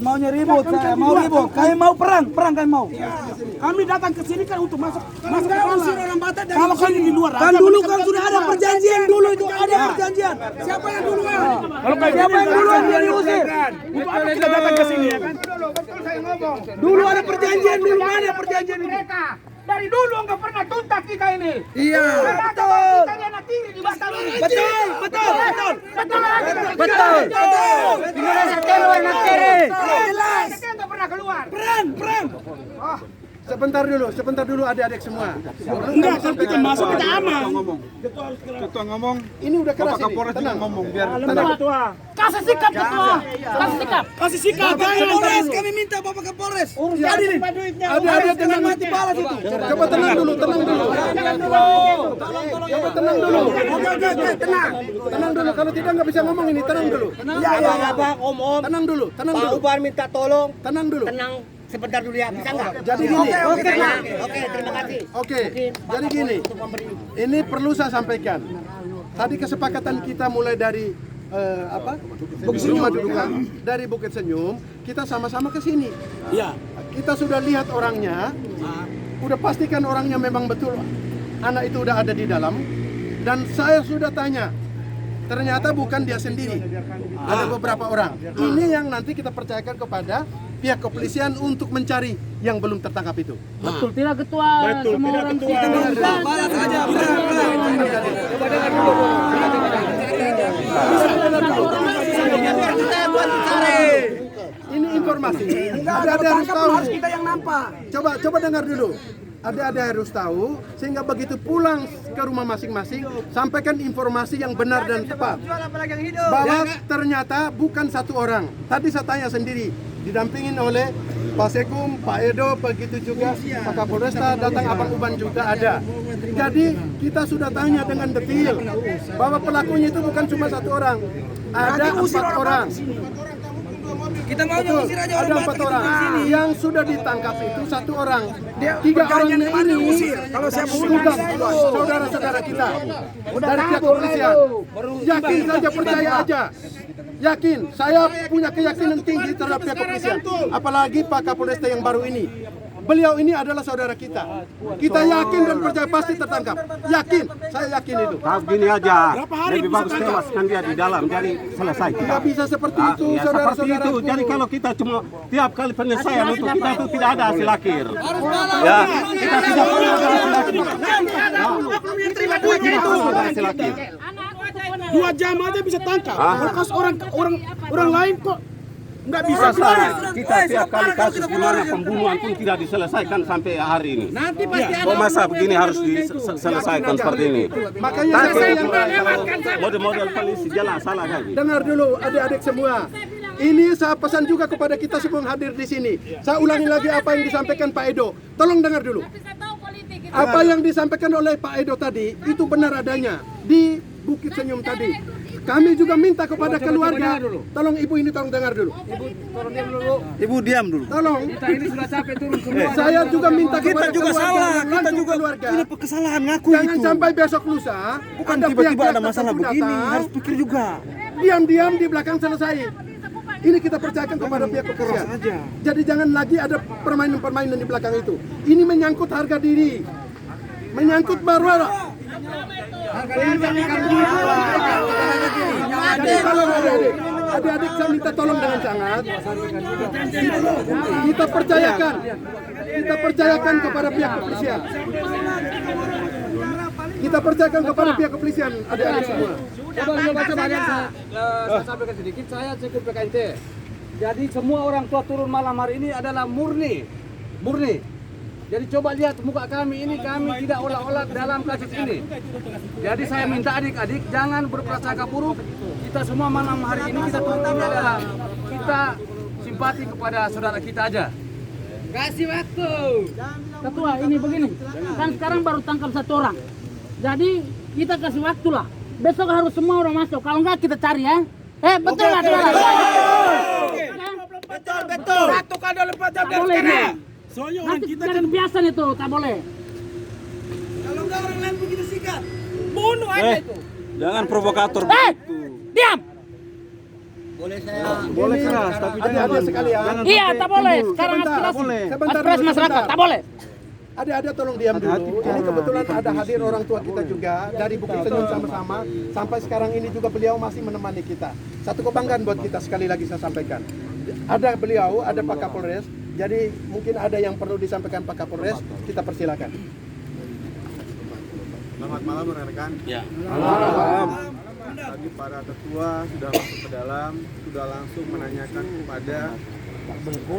maunya ribut, saya mau ribut. Kami mau perang kami mau. Kami datang ke sini kan untuk masuk usir orang Batak. Kalau kami di luar, Kan dulu kan sudah ada perjanjian dulu itu ada perjanjian. siapa yang duluan? Kalau siapa yang duluan dia diusir? Untuk apa kita datang ke sini ya kan? Dulu ada perjanjian dulu mana perjanjian ini? Dari dulu nggak pernah tuntas kita ini. Iya. Betul. Kita lihat kiri di Batam ini. Betul. Indonesia Timur anak kiri. Jelas. Kita nggak pernah keluar. Perang. Sebentar dulu adik-adik semua. Enggak, kalau kita masuk kita aman. Ketua ngomong. Ini udah keras ini. Tenang ngomong biar tenang. Kasih sikap ketua. Kasih sikap. Kasih sikap. Kapolres, kami minta Bapak Kapolres. Adilin. Ada dengan mati balas itu. Coba tenang dulu. Coba tenang dulu. Tenang dulu. Kalau tidak nggak bisa ngomong ini. Tenang dulu. Ya, Pak, Om. Tenang dulu. Pak Ubar minta tolong. Tenang dulu. Tenang sebentar dulu ya, bisa nggak? Jadi gini. Oke, terima kasih. Oke. Jadi gini. Ini perlu saya sampaikan. Tadi kesepakatan kita mulai dari rumah dudukan dari Bukit Senyum, kita sama-sama ke sini. Iya. Kita sudah lihat orangnya, udah pastikan orangnya memang betul anak itu udah ada di dalam, dan saya sudah tanya, ternyata bukan dia sendiri, ada beberapa orang. Ini yang nanti kita percayakan kepada pihak kepolisian untuk mencari yang belum tertangkap itu. Betul tidak ketua? Betul tidak ketua. Balas saja. Ini informasi. Ada harus tahu. Harus kita yang nampak. Coba dengar dulu. Ada harus tahu sehingga begitu pulang ke rumah masing-masing sampaikan informasi yang benar dan tepat. Bahwa ternyata bukan satu orang. Tadi saya tanya sendiri, didampingin oleh Pak Sekum, Pak Edo, begitu juga Pak Kapolresta, datang Abang Uban juga ada. Jadi kita sudah tanya dengan detail bahwa pelakunya itu bukan cuma satu orang, ada 4 orang. Kita mau usir aja Ada 4 orang. Yang sudah ditangkap itu 1 orang. 3 orang ini Kalau saya sudah saudara-saudara kita dari pihak kepolisian. Yakin saja, percaya aja. Yakin, saya punya keyakinan tinggi terhadap pihak kepolisian. Apalagi Pak Kapolresta yang baru ini. Beliau ini adalah saudara kita. Kita yakin dan percaya pasti tertangkap. Yakin, saya yakin itu. Gini aja, lebih bagus tewaskan dia di dalam, jadi selesai. Tidak bisa seperti itu, Ya, seperti saudara-saudara. itu. Jadi kalau kita cuma tiap kali penyelesaian untuk kita itu tidak ada hasil akhir. Ya, kita tidak pernah ada hasil akhir. Tidak ada hasil akhir. 2 jam aja bisa tangkap. Bekas orang lain kok nggak bisa. Kita tiap kali kasus di mana pembunuhan pun tidak diselesaikan sampai hari ini. Nanti pasti ada. Kok masa begini harus diselesaikan seperti ini? Makanya saya yang Model-model polisi jelas salah lagi. dengar dulu adik-adik semua. Ini saya pesan juga kepada kita semua yang hadir di sini. Saya ulangi lagi apa yang disampaikan Pak Edo. Tolong dengar dulu. Apa yang disampaikan oleh Pak Edo tadi itu benar adanya di Bukit Senyum tadi. Kami juga minta kepada keluarga. Tolong ibu ini tolong dengar dulu. Ibu diam dulu. Tolong. Kita ini sudah capek turun semua. Saya juga minta Kita kepada juga keluarga, salah, kita langsung juga keluarga. ini kesalahan ngaku Jangan itu. sampai besok lusa Bukan ada tiba-tiba pihak-pihak ada masalah tertentu begini, datang, harus pikir juga. diam-diam di belakang selesai. Ini kita percayakan kepada pihak kepolisian. Jadi jangan lagi ada permainan-permainan di belakang itu. Ini menyangkut harga diri, menyangkut marwah. Adik-adik saya minta tolong dengan sangat. Kita percayakan kepada pihak kepolisian. Kita percayakan kepada pihak kepolisian, adik-adik semua. Coba saya sampaikan sedikit, saya cukup PKNT. Jadi semua orang tua turun malam hari ini adalah murni. Jadi coba lihat muka kami ini, kami tidak olah-olah dalam kasus ini. Jadi saya minta adik-adik jangan berprasangka buruk. Kita semua malam hari ini kita turun ini adalah kita simpati kepada saudara kita aja. Kasih waktu. Ketua ini begini, kan sekarang baru tangkap 1 orang. Jadi kita kasih waktu lah. Besok harus semua orang masuk. Kalau enggak kita cari ya. Betul nggak? Betul. Satu kali 24 jam dari Boleh sekarang. nih. Soalnya orang Nanti kita kita kan kebiasaan itu, tak boleh. Kalau enggak orang lain begitu sikat. bunuh aja itu. Jangan provokator Diam. Boleh keras, tapi Adik-adik sekalian. Iya, tak boleh. Sekarang Sebentar, aspirasi. sebentar, Aspirasi masyarakat, sebentar. tak boleh. Ada tolong diam dulu. Ini kebetulan ada hadir orang tua kita juga dari Bukit Senyum sama-sama. Sampai sekarang ini juga beliau masih menemani kita. Satu kebanggaan buat kita, sekali lagi saya sampaikan. Ada beliau, ada Pak Kapolres. Jadi mungkin ada yang perlu disampaikan Pak Kapolres. Kita persilakan. Selamat malam rekan-rekan. Ya. Malam. Tadi para ketua sudah masuk ke dalam, sudah langsung menanyakan kepada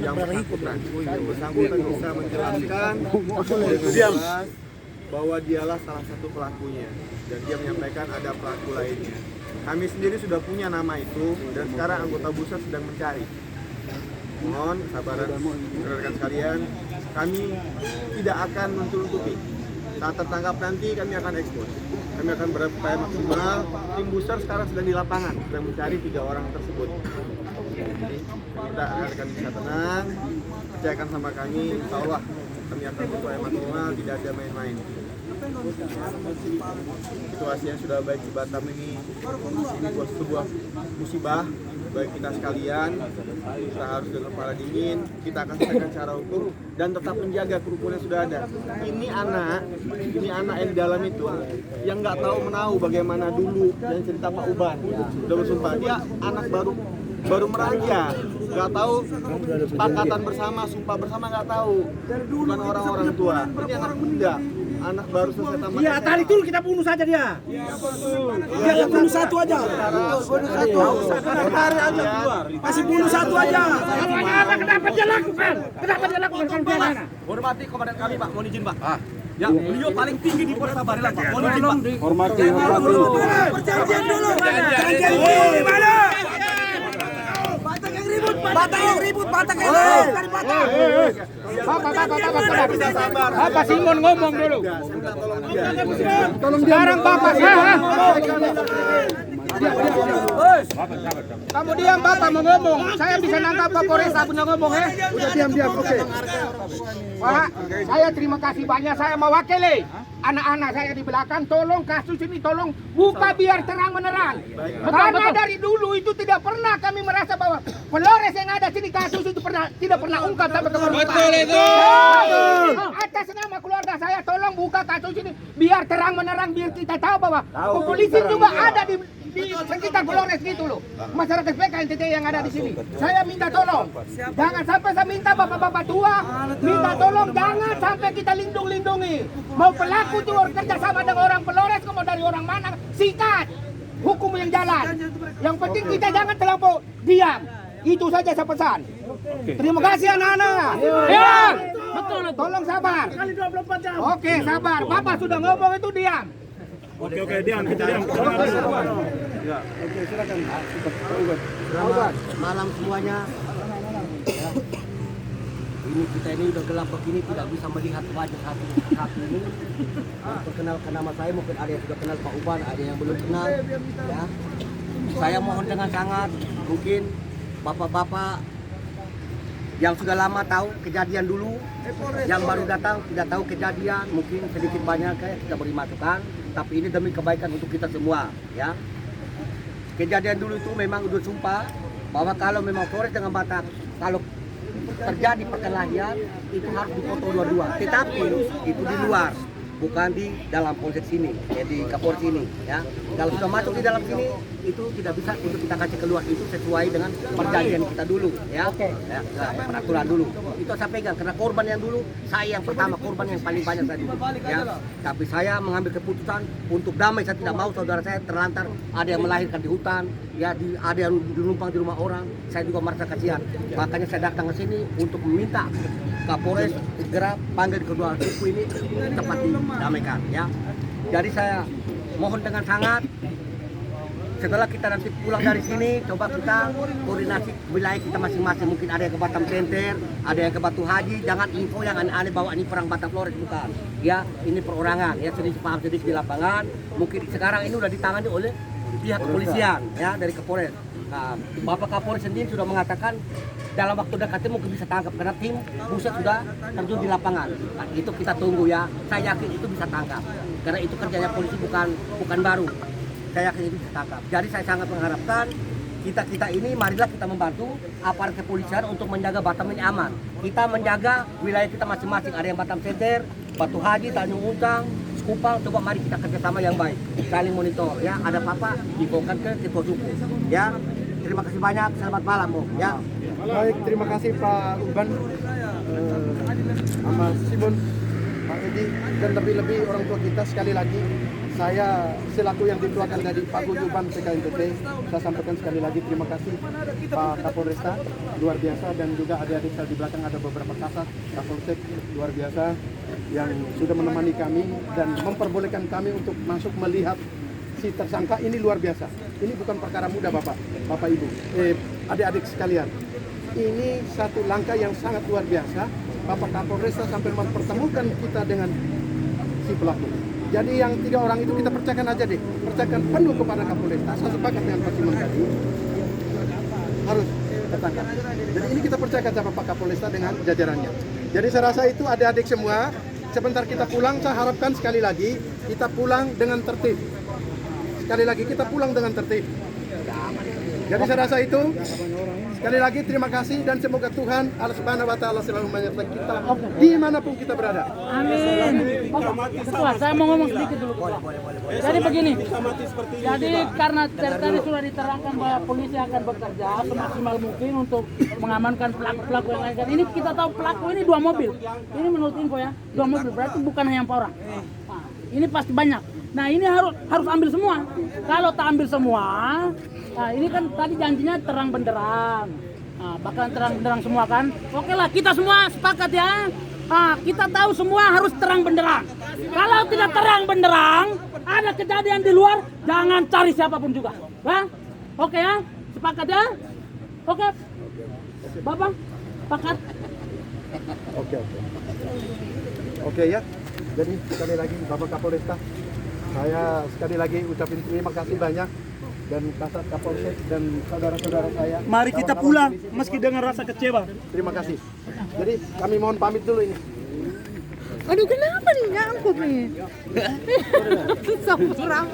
yang bersangkutan. Yang bersangkutan bisa menjelaskan dengan jelas bahwa dialah salah satu pelakunya dan dia menyampaikan ada pelaku lainnya. Kami sendiri sudah punya nama itu dan sekarang anggota Busa sedang mencari. Mohon kesabaran rekan-rekan sekalian, kami tidak akan menutupi. Saat tertangkap nanti kami akan ekspos. Kami akan berupaya maksimal. Tim Buser sekarang sedang di lapangan, sedang mencari 3 orang tersebut. Jadi kita akan bisa tenang, percayakan sama kami, insya Allah kami akan berupaya maksimal, tidak ada main-main. Situasi yang sudah baik di Batam ini sebuah musibah bagi kita sekalian. Kita harus dengan kepala dingin, kita akan selesaikan secara hukum dan tetap menjaga kerukunan sudah ada. Ini anak yang di dalam itu yang nggak tahu menahu bagaimana dulu yang cerita Pak Uban udah bersumpah, dia anak baru meraja, nggak tahu sepakatan bersama, sumpah bersama, nggak tahu, bukan orang-orang tua. Ini anak muda, anak baru selesai tamat. Iya, tadi dulu kita bunuh saja dia. Dia yang bunuh satu aja. Hari aja keluar. Masih bunuh satu aja. Kenapa dia lakukan? Kenapa dia lakukan kalau dia mana? Hormati komandan kami Pak, mohon izin Pak. Ya, beliau paling tinggi di Polres Barelang Pak. Mohon izin Pak. Hormati. Perjanjian dulu. Perjanjian di mana? Batak yang ribut, Batak yang ribut. Dari Batak. Bapak Simon ngomong dulu. Tolong Sekarang Bapak Kamu diam Bapak mau ngomong. Saya bisa nangkap Kapolres punya ngomong ya. Udah diam, oke. Pak, saya terima kasih banyak, saya mewakili anak-anak saya di belakang. Tolong kasus ini tolong buka biar terang menerang. Karena dari dulu itu tidak pernah kami merasa bahwa Polres yang ada sini kasus itu tidak pernah ungkap sampai ke Polres. Betul itu. Atas nama keluarga saya tolong buka kasus ini biar terang menerang, biar kita tahu bahwa polisi juga ada di sekitar Polres gitu loh. Masyarakat PKNTT yang ada di sini. Saya minta tolong. Jangan sampai saya minta bapak-bapak tua, minta tolong jangan sampai kita lindungi. Mau pelaku itu kerja sama dengan orang Polres, mau dari orang mana, sikat. Hukum yang jalan. Yang penting kita jangan terlampau diam. Itu saja saya pesan. Terima kasih anak-anak. Ya, betul. Tolong sabar. Oke, sabar. Bapak sudah ngomong itu diam. Oke, diam, kita diam. Selamat malam semuanya. Ya. Ini kita ini udah gelap begini tidak bisa melihat wajah satu ini. Perkenalkan nama saya, mungkin ada yang sudah kenal Pak Uban, ada yang belum kenal. Ya. Saya mohon dengan sangat, mungkin bapak-bapak yang sudah lama tahu kejadian dulu, yang baru datang tidak tahu kejadian, mungkin sedikit banyak kayak kita beri masukan. Tapi ini demi kebaikan untuk kita semua, ya. Kejadian dulu itu memang udah sumpah bahwa kalau memang Polres dengan Batak, kalau terjadi perkelahian itu harus dipoto dua-dua. Tetapi itu di luar, bukan di dalam polsek sini, ya di Kapolres ini, ya. Kalau sudah masuk di dalam sini, itu tidak bisa untuk kita kasih keluar, itu sesuai dengan perjanjian kita dulu, ya. Ya, peraturan dulu. Itu saya pegang karena korban yang dulu, saya yang pertama, korban yang paling banyak saya dulu, ya. Tapi saya mengambil keputusan untuk damai, saya tidak mau saudara saya terlantar, ada yang melahirkan di hutan, ya, ada yang dinumpang di rumah orang. Saya juga merasa kasihan. Makanya saya datang ke sini untuk meminta Kapolres segera panggil kedua suku ini cepat didamaikan, ya. Jadi saya mohon dengan sangat, setelah kita nanti pulang dari sini, coba kita koordinasi wilayah kita masing-masing. Mungkin ada yang ke Batam Center, ada yang ke Batu Haji. Jangan info yang aneh-aneh bahwa ini perang Batam Polres, bukan. Ya, ini perorangan. Ya, sedikit paham sedikit di lapangan. Mungkin sekarang ini udah ditangani oleh pihak kepolisian, ya, dari Kapolres. Nah, Bapak Kapolres sendiri sudah mengatakan dalam waktu dekat ini mungkin bisa tangkap karena tim pusat sudah terjun di lapangan. Nah, itu kita tunggu, ya. Saya yakin itu bisa tangkap karena itu kerjanya polisi bukan baru. Saya yakin itu bisa tangkap. Jadi saya sangat mengharapkan kita ini marilah kita membantu aparat kepolisian untuk menjaga Batam ini aman. Kita menjaga wilayah kita masing-masing. Ada yang Batam Center, Batu Haji, Tanjung Uncang, Kupang. Coba mari kita kerjasama yang baik, saling monitor. Ya, ada apa-apa dibawakan ke ketua suku. Ya, terima kasih banyak. Selamat malam, Om. Ya. Baik, terima kasih Pak Uban, Mas Simon, Pak Edi, dan lebih-lebih orang tua kita. Sekali lagi, saya selaku yang dituakan dari Pak Guyuban PKNTT, saya sampaikan sekali lagi terima kasih Pak Kapolresta, luar biasa, dan juga adik-adik saya di belakang ada beberapa kasat, Kapolsek luar biasa yang sudah menemani kami dan memperbolehkan kami untuk masuk melihat si tersangka ini luar biasa. Ini bukan perkara mudah Bapak Ibu, adik-adik sekalian. Ini satu langkah yang sangat luar biasa. Bapak Kapolresta sampai mempertemukan kita dengan si pelaku. Jadi yang 3 orang itu kita percayakan aja deh, percayakan penuh kepada Kapolresta. Saya sepakat dengan Pak Simon tadi, harus ketangkap. Jadi ini kita percayakan sama Pak Kapolresta dengan jajarannya. Jadi saya rasa itu adik-adik semua, sebentar kita pulang, saya harapkan sekali lagi kita pulang dengan tertib. Sekali lagi kita pulang dengan tertib. Jadi saya rasa itu, sekali lagi terima kasih dan semoga Tuhan Allah Subhanahu wa taala selalu menyertai kita dimanapun kita berada. Amin. Bapak Ketua, saya mau ngomong sedikit dulu. Jadi begini, jadi karena cerita ini sudah diterangkan bahwa polisi akan bekerja semaksimal mungkin untuk mengamankan pelaku-pelaku yang lain. Dan ini kita tahu pelaku ini 2 mobil. Ini menurut info ya, 2 mobil berarti bukan hanya 4 orang. Nah, ini pasti banyak. Nah ini harus ambil semua. Kalau tak ambil semua, nah ini kan tadi janjinya terang benderang. Nah, bakalan terang benderang semua kan? Oke lah, kita semua sepakat ya. Nah, kita tahu semua harus terang benderang. Kalau tidak terang benderang, ada kejadian di luar, jangan cari siapapun juga. Ya? Oke ya? Sepakat ya? Oke. Bapak, sepakat? Oke ya. Jadi sekali lagi Bapak Kapolresta, saya sekali lagi ucapin terima kasih banyak dan Kasat Kapolsek dan saudara-saudara saya. Mari kita pulang meski dengan rasa kecewa. Terima kasih. Jadi kami mohon pamit dulu ini. Aduh, kenapa nih nyangkut nih? Susah kurang.